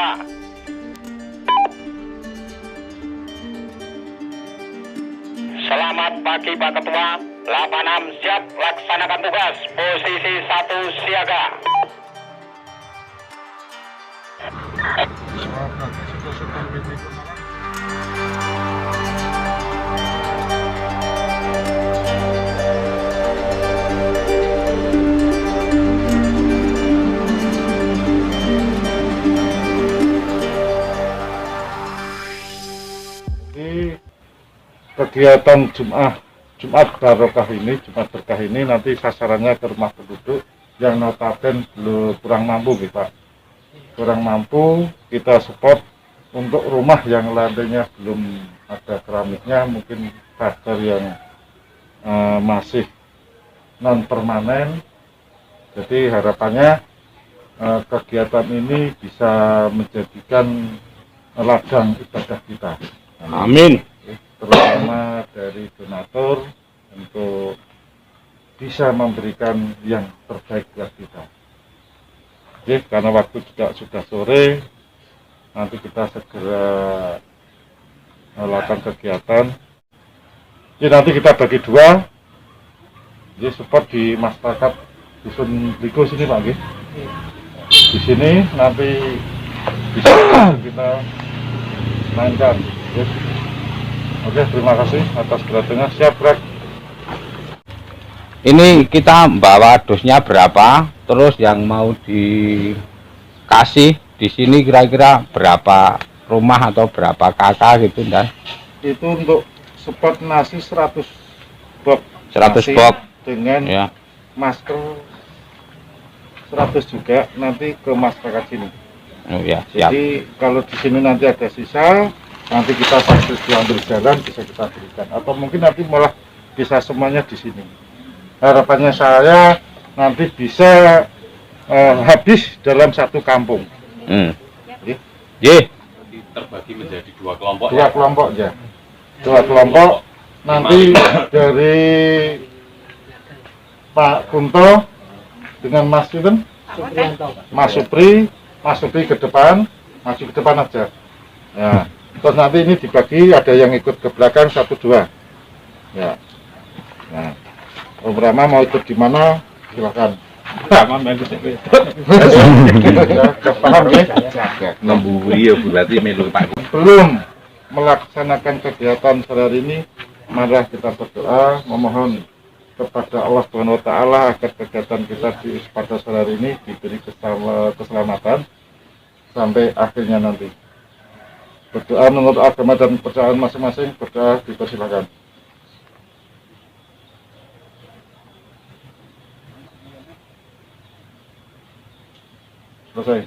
Ketua. Selamat pagi Pak Ketua. 86 siap laksanakan tugas. Posisi 1 siaga. Kegiatan Jumat Barokah ini, Jumat Berkah ini nanti sasarannya ke rumah penduduk yang notabene kurang mampu gitu Pak. Kurang mampu kita support untuk rumah yang lantainya belum ada keramiknya, mungkin kasar yang masih non permanen. Jadi harapannya kegiatan ini bisa menjadikan ladang ibadah kita. Amin. Terutama dari donatur untuk bisa memberikan yang terbaik buat kita. Oke, karena waktu juga sudah sore, nanti kita segera melakukan kegiatan. Jadi nanti kita bagi dua, jadi support di masyarakat dusun Ligo sini Pak. Di sini nanti bisa kita mainkan. Oke, terima kasih atas perhatiannya. Siap, Brek. Ini kita bawa dosnya berapa, terus yang mau dikasih di sini kira-kira berapa rumah atau berapa kakak gitu, dan Itu untuk support nasi 100 box. 100 nasi box dengan ya. masker 100 juga nanti ke masyarakat sini. Oh ya, siap. Jadi kalau di sini nanti ada sisa, nanti kita sambil diambil jalan bisa kita berikan, atau mungkin nanti malah bisa semuanya di sini. Harapannya saya nanti bisa habis dalam satu kampung. Ye. Terbagi menjadi dua kelompok. Dua kelompok ya. Dua kelompok nanti dari Pak Kunto dengan Mas Yuden, Mas Supri ke depan, maju ke depan aja. Ya. Terus nanti ini dibagi, ada yang ikut ke belakang 1-2. Ya. Nah, Om Rama mau ikut di mana? Silakan. Sama melu sik. Paham ya? Nemburi ya berarti melu Pak. Belum melaksanakan kegiatan sehari ini, mari kita berdoa memohon kepada Allah Subhanahu wa taala agar kegiatan kita pada sehari ini diberi keselamatan sampai akhirnya nanti. Berdoa menurut agama dan kepercayaan masing-masing, berdoa dipersilakan. Selesai.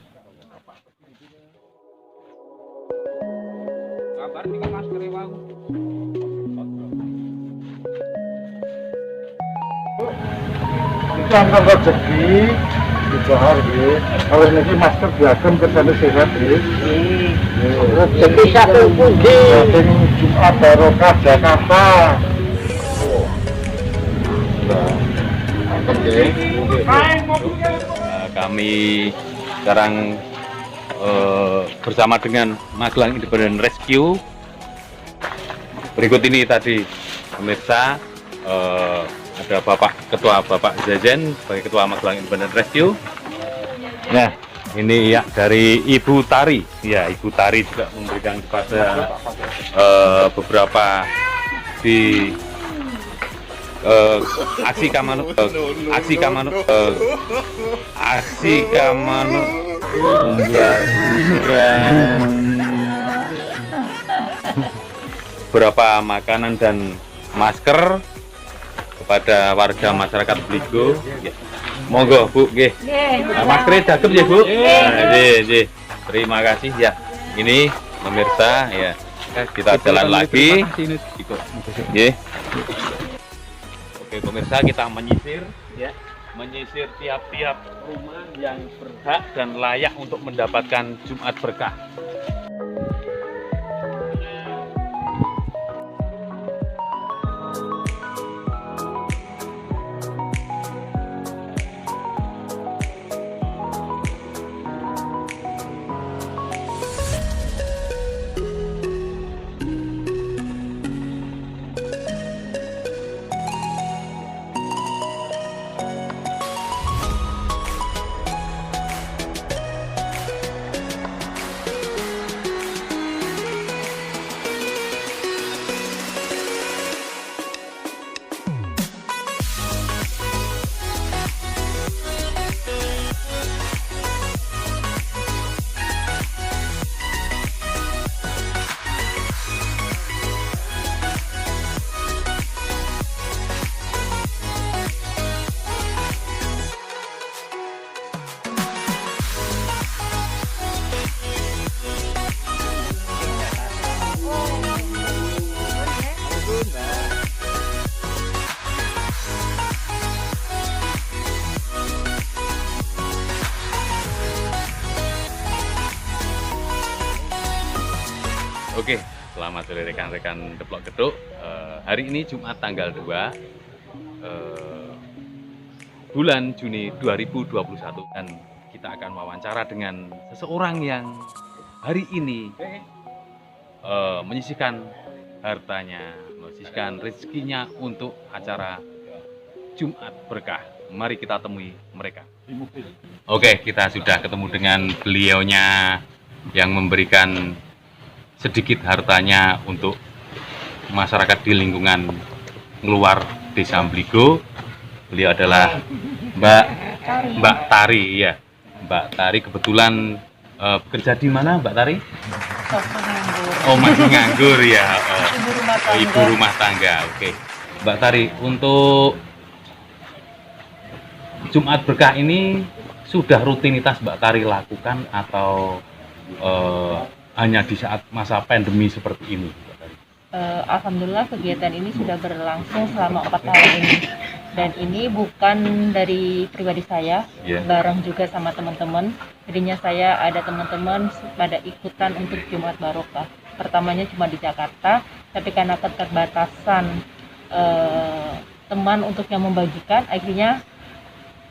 Itu angkat rezeki dijohar ya. Kalau ini masker diagem kerjanya sehat ya. Rezeki satu pundi. Sing Jumat Barokah Jakarta. Kami sekarang bersama dengan Magelang Independent Rescue. Berikut ini tadi pemirsa, ada Ketua Bapak Zazen sebagai Ketua Magelang Independent Rescue. Nah, ini ya dari Ibu Tari. Ya, Ibu Tari juga memberikan kepada beberapa di aksi Kamanu beberapa makanan dan masker kepada warga masyarakat Bligo. Ya. Monggo Bu, nggih. Nah, maskernya cakep ya Bu. Nah, terima kasih ya. Ini pemirsa ya. Kita jalan lagi. Nggih. Oke pemirsa, kita menyisir ya, menyisir tiap-tiap rumah yang berhak dan layak untuk mendapatkan Jumat Berkah. Oke, selamat sore rekan-rekan Deplok Geduk. Hari ini Jumat tanggal 2 bulan Juni 2021 dan kita akan wawancara dengan seseorang yang hari ini menyisihkan hartanya, menyisihkan rezekinya untuk acara Jumat Berkah. Mari kita temui mereka. Oke, kita sudah ketemu dengan beliaunya yang memberikan sedikit hartanya untuk masyarakat di lingkungan luar Desa Bligo. Beliau adalah Mbak Tari, ya. Mbak Tari kebetulan bekerja di mana, Mbak Tari? Oh, masih nganggur ya. Ibu rumah tangga. Oke, Mbak Tari, untuk Jumat Berkah ini sudah rutinitas Mbak Tari lakukan atau hanya di saat masa pandemi seperti ini? Alhamdulillah kegiatan ini sudah berlangsung selama 4 tahun ini, dan ini bukan dari pribadi saya, bareng juga sama teman-teman. Jadinya saya ada teman-teman pada ikutan untuk Jumat Barokah. Pertamanya cuma di Jakarta, tapi karena keterbatasan teman untuk yang membagikan, akhirnya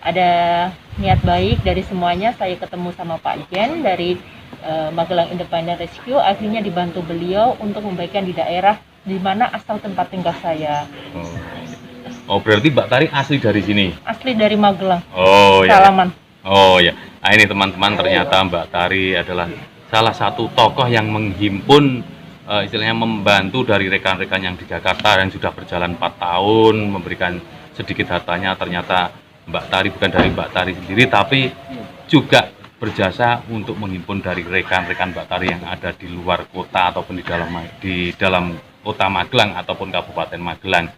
ada niat baik dari semuanya. Saya ketemu sama Pak Jen dari Magelang Independent Rescue, akhirnya dibantu beliau untuk membagikan di daerah di mana asal tempat tinggal saya. Oh, berarti Mbak Tari asli dari sini? Asli dari Magelang. Oh ya. Salaman. Oh ya. Nah, ini teman-teman, ternyata Mbak Tari adalah salah satu tokoh yang menghimpun istilahnya membantu dari rekan-rekan yang di Jakarta yang sudah berjalan 4 tahun memberikan sedikit hartanya. Ternyata Mbak Tari bukan dari Mbak Tari sendiri, tapi juga berjasa untuk menghimpun dari rekan-rekan Mbak Tari yang ada di luar kota ataupun di dalam kota Magelang ataupun Kabupaten Magelang.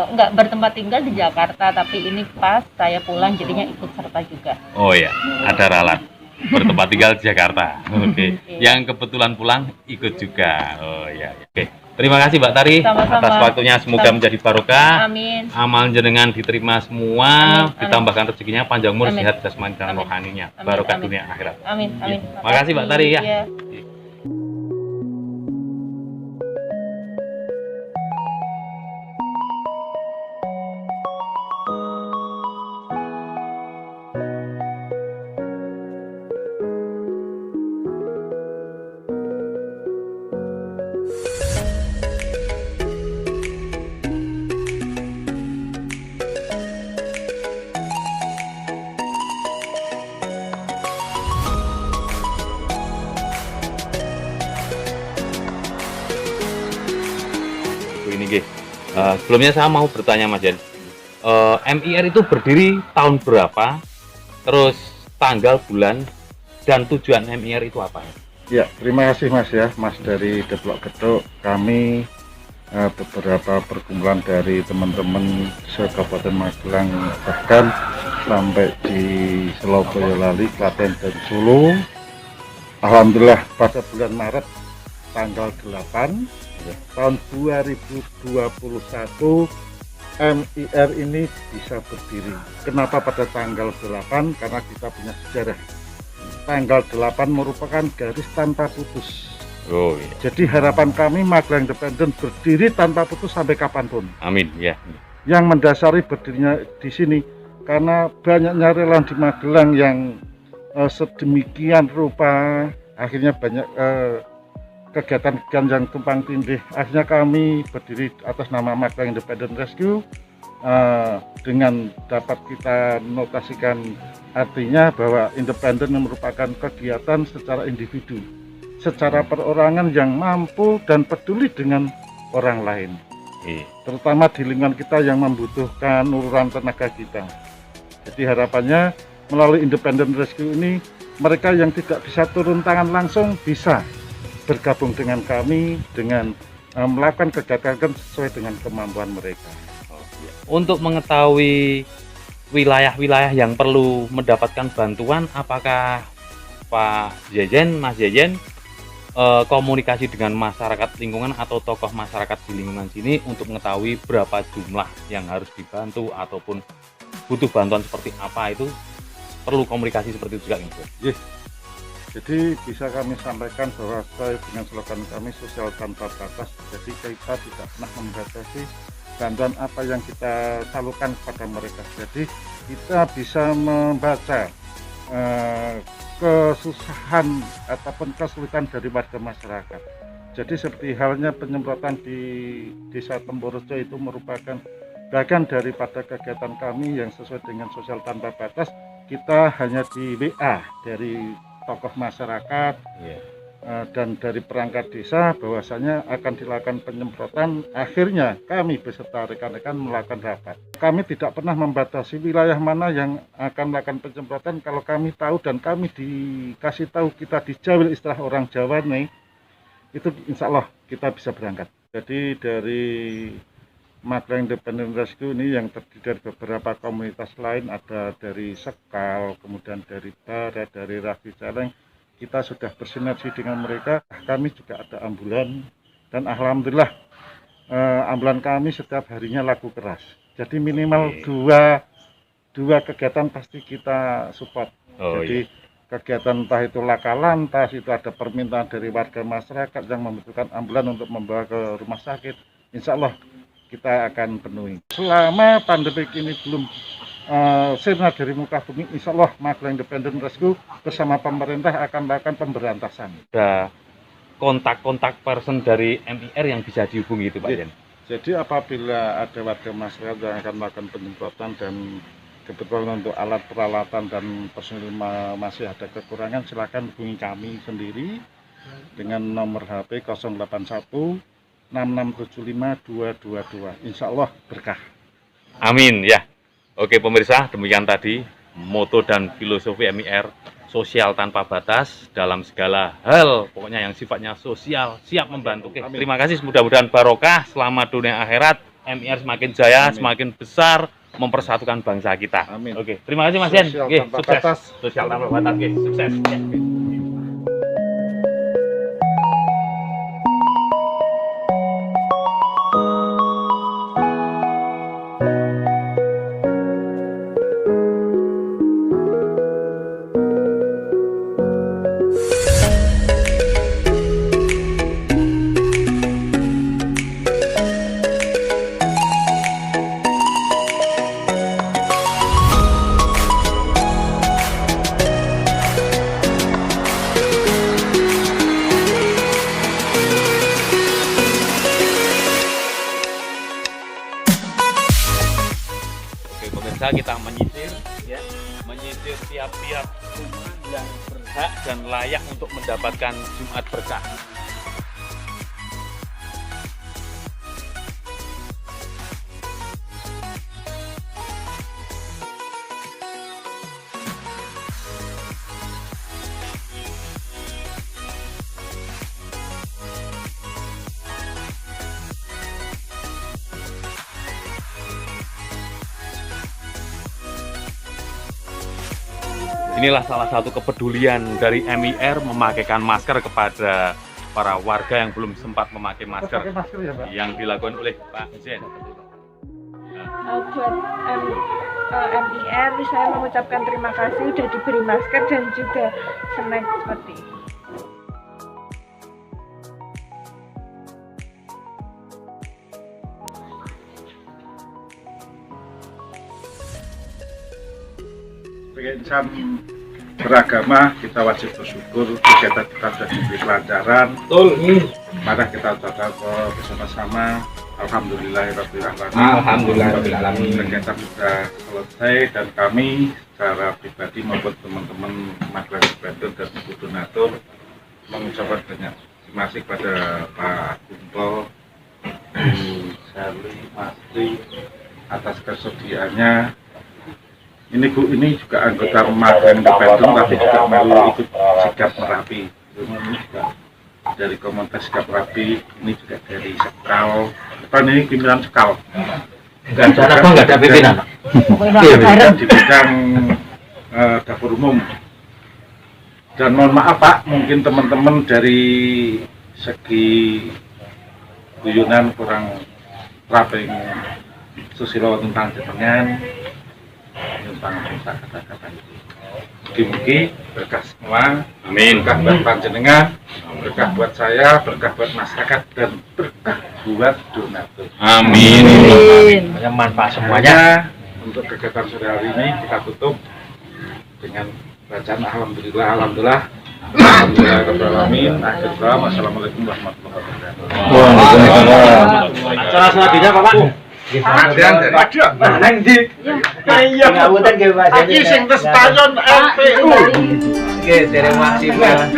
Enggak bertempat tinggal di Jakarta, tapi ini pas saya pulang jadinya ikut serta juga. Oh ya, ada ralat bertempat tinggal di Jakarta. Oke. Yang kebetulan pulang ikut juga. Oh ya. Oke. Terima kasih Mbak Tari. Sama-sama. Atas waktunya, semoga menjadi barokah. Amin. Amal jenengan diterima semua, Amin. ditambahkan rezekinya, panjang umur, Amin. sehat jasmani dan Amin. rohaninya, Amin. barokah Amin. dunia akhirat. Amin. Amin. Makasih Mbak Tari ya. Iya. Ini G. Sebelumnya saya mau bertanya Mas Jen, MIR itu berdiri tahun berapa, terus tanggal, bulan, dan tujuan MIR itu apa? Ya, terima kasih Mas ya, Mas dari Deplok Geduk. Kami beberapa perkumpulan dari teman-teman se-Kabupaten Magelang, bahkan sampai di Selo Boyolali, Klaten dan Solo. Alhamdulillah pada bulan Maret tanggal 8 tahun 2021 MIR ini bisa berdiri. Kenapa pada tanggal 8? Karena kita punya sejarah. Tanggal 8 merupakan garis tanpa putus. Oh iya. Jadi harapan kami Magelang Independent berdiri tanpa putus sampai kapanpun. Amin ya. Yang mendasari berdirinya di sini karena banyaknya relawan di Magelang yang sedemikian rupa, akhirnya banyak kegiatan-kegiatan yang tumpang tindih. Akhirnya kami berdiri atas nama Magelang Independent Rescue, dengan dapat kita notasikan artinya bahwa independen merupakan kegiatan secara individu, secara perorangan yang mampu dan peduli dengan orang lain, terutama di lingkungan kita yang membutuhkan uluran tenaga kita. Jadi harapannya melalui Independent Rescue ini, mereka yang tidak bisa turun tangan langsung bisa bergabung dengan kami dengan melakukan kegiatan sesuai dengan kemampuan mereka. Untuk mengetahui wilayah-wilayah yang perlu mendapatkan bantuan, apakah Pak Jejen, Mas Jejen komunikasi dengan masyarakat lingkungan atau tokoh masyarakat di lingkungan sini untuk mengetahui berapa jumlah yang harus dibantu ataupun butuh bantuan seperti apa, itu perlu komunikasi seperti itu juga, Ibu? Yes. Jadi bisa kami sampaikan bahwa sesuai dengan slogan kami sosial tanpa batas. Jadi kita tidak pernah membatasi bantuan apa yang kita salurkan kepada mereka. Jadi kita bisa membaca kesusahan ataupun kesulitan dari warga masyarakat. Jadi seperti halnya penyemprotan di Desa Temborejo itu merupakan bagian daripada kegiatan kami yang sesuai dengan sosial tanpa batas. Kita hanya di WA dari tokoh masyarakat dan dari perangkat desa bahwasanya akan dilakukan penyemprotan. Akhirnya kami beserta rekan-rekan melakukan rapat. Kami tidak pernah membatasi wilayah mana yang akan melakukan penyemprotan. Kalau kami tahu dan kami dikasih tahu kita dijawil, istilah orang Jawa nih, itu insya Allah kita bisa berangkat. Jadi dari Magelang Independent Rescue ini yang terdiri dari beberapa komunitas lain, ada dari Sekal, kemudian dari Barat, dari Rafi Celeng. Kita sudah bersinergi dengan mereka. Kami juga ada ambulan dan alhamdulillah ambulan kami setiap harinya laku keras. Jadi minimal dua kegiatan pasti kita support. Jadi kegiatan entah itu laka lantas, itu ada permintaan dari warga masyarakat yang membutuhkan ambulan untuk membawa ke rumah sakit. Insya Allah kita akan penuhi. Selama pandemi ini belum sirna dari muka bumi, insya Allah Magelang Independent Rescue bersama pemerintah akan melakukan pemberantasan. Ada kontak-kontak person dari MIR yang bisa dihubungi itu Pak Yen? Jadi apabila ada warga masyarakat yang akan melakukan penyemprotan dan kebetulan untuk alat peralatan dan personil masih ada kekurangan, silakan hubungi kami sendiri dengan nomor HP 081 6675222. Insya Allah berkah. Amin ya. Oke pemirsa, demikian tadi moto dan filosofi MIR, sosial tanpa batas dalam segala hal, pokoknya yang sifatnya sosial, siap membantu. Oke, terima kasih, mudah-mudahan barokah, selamat dunia akhirat, MIR semakin jaya, amin, semakin besar, mempersatukan bangsa kita. Amin. Oke, terima kasih Mas Yen. Oke, sukses. Sosial tanpa batas, oke, sukses. Kita menyisir ya, menyisir tiap-tiap rumah yang berhak dan layak untuk mendapatkan Jumat berkah. Inilah salah satu kepedulian dari MIR memakaikan masker kepada para warga yang belum sempat memakai masker, Ya, Pak? yang dilakukan oleh Pak Zen. Buat MIR, saya mengucapkan terima kasih sudah diberi masker dan juga snack seperti ini. Sebagai insan beragama, kita wajib bersyukur kegiatan kita sudah diberi kelancaran. Mari kita ucapkan bersama-sama Alhamdulillahirrahmanirrahim. Kegiatan sudah selesai dan kami secara pribadi maupun teman-teman Magelang Independent dan ibu donatur mengucapkan banyak terima kasih kepada Pak Kumpul, Bu Sali, Mas Tri atas kesediaannya. Ini Bu, ini juga anggota Magelang Independent tapi juga mau ikut Sigap Merapi. Ini juga dari komunitas Sigap Merapi, ini juga dari Sekal. Kan ini pimpinan Sekal. Enggak ada pimpinan. Di bidang dapur umum. Dan mohon maaf Pak, mungkin teman-teman dari segi guyonan kurang raping susilo tentang jenengan tentang kata-kata itu. Mugi-mugi berkah semua. Amin. Berkah buat panjenengan, berkah buat saya, berkah buat masyarakat, dan berkah buat donatur. Amin. Banyak manfaat Semuanya untuk kegiatan sore hari ini kita tutup dengan bacaan alhamdulillah, alhamdulillah. Alhamdulillahirrahmanirrahim. Akhir kalam. Assalamualaikum warahmatullahi wabarakatuh. Acara selanjutnya Bapak. Nang ndi? Iya. Ngapunten nggih Pak. Iki sing tes stadion LPU. Oke, terima kasih Pak.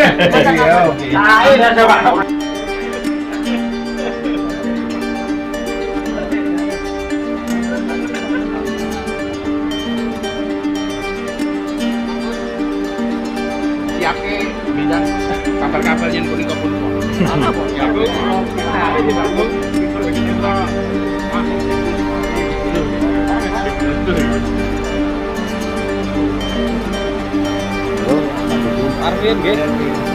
Ayo, Pak. Siapke bidang kabar-kabar yang punika pun. Ana apa? Ya, Bu. Ini bagus. Arvin, nggih.